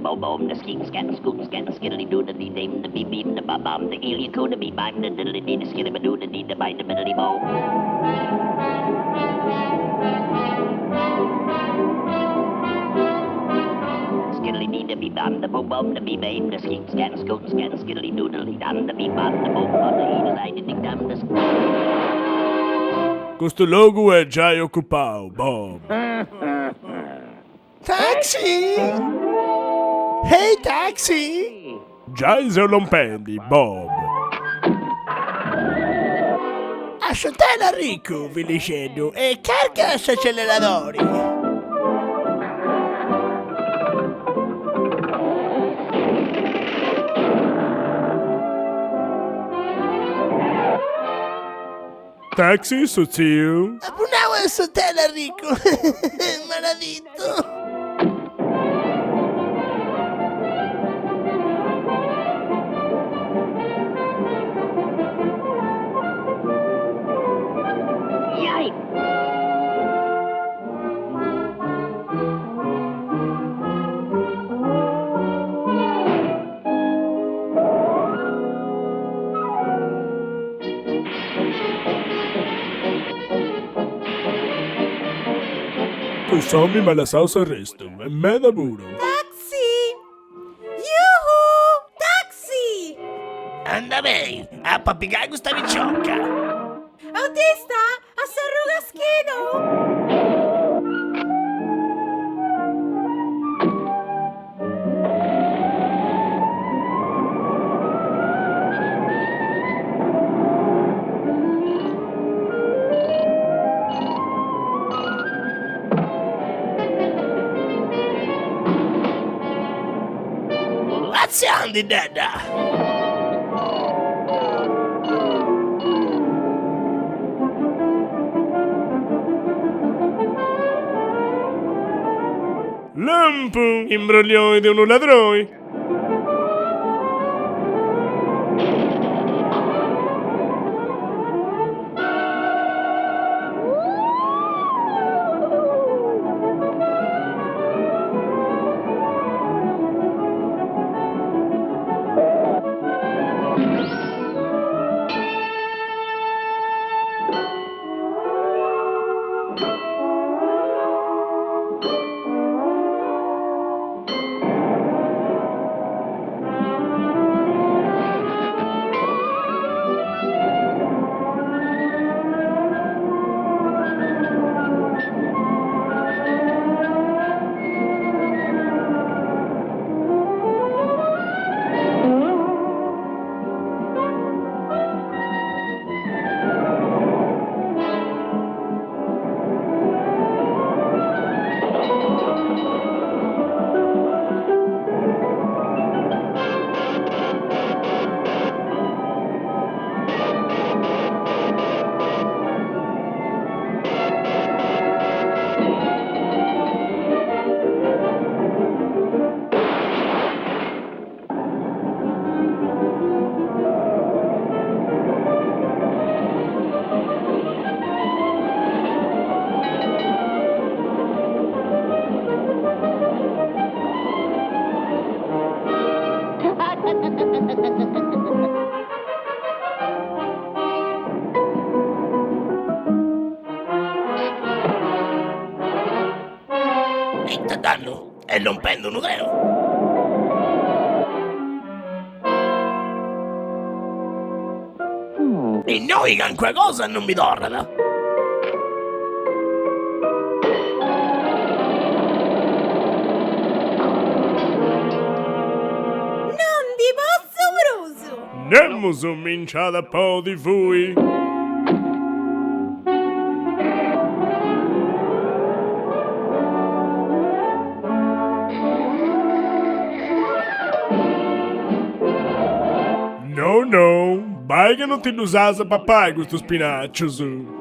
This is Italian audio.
boom, the skeet, scat, scoot, scat, skiddly doo, the dame, the beep, beep, the bum, the eel, you could be bime, the diddly dee, the skiddy doo, the dee, the bite, the biddly bow. Skiddly dee, the beep, bum, the boom, the beep, babe, the skeet, scat, scoot, scat, skiddly doo, the dum, the beep, bum, the boom, the eel, the ding, dum, the Questo logo è già occupato, Bob. Taxi! Hey, taxi! Già se non prendi, Bob. Asciuttela Rico, vi dicendo, e carica gli acceleratori. Taxi, so zio. Abunavo asciuttela Rico, maledetto. Tu sommi ma la salsa resto, è me da burro. Taxi! Yuhu! Taxi! Anda bene, a papigare questa vicciocca. Autista, a sarruga schino! Aziandi, Dada! Lampo, imbroglioi di un ladrone. Eita danno, e non prendo un treno. E noi che quella cosa non mi torna. Non di posso bruso! Nemmo cominciato a po' di voi. No, vai che non ti usasa Popai questo spinaccio su.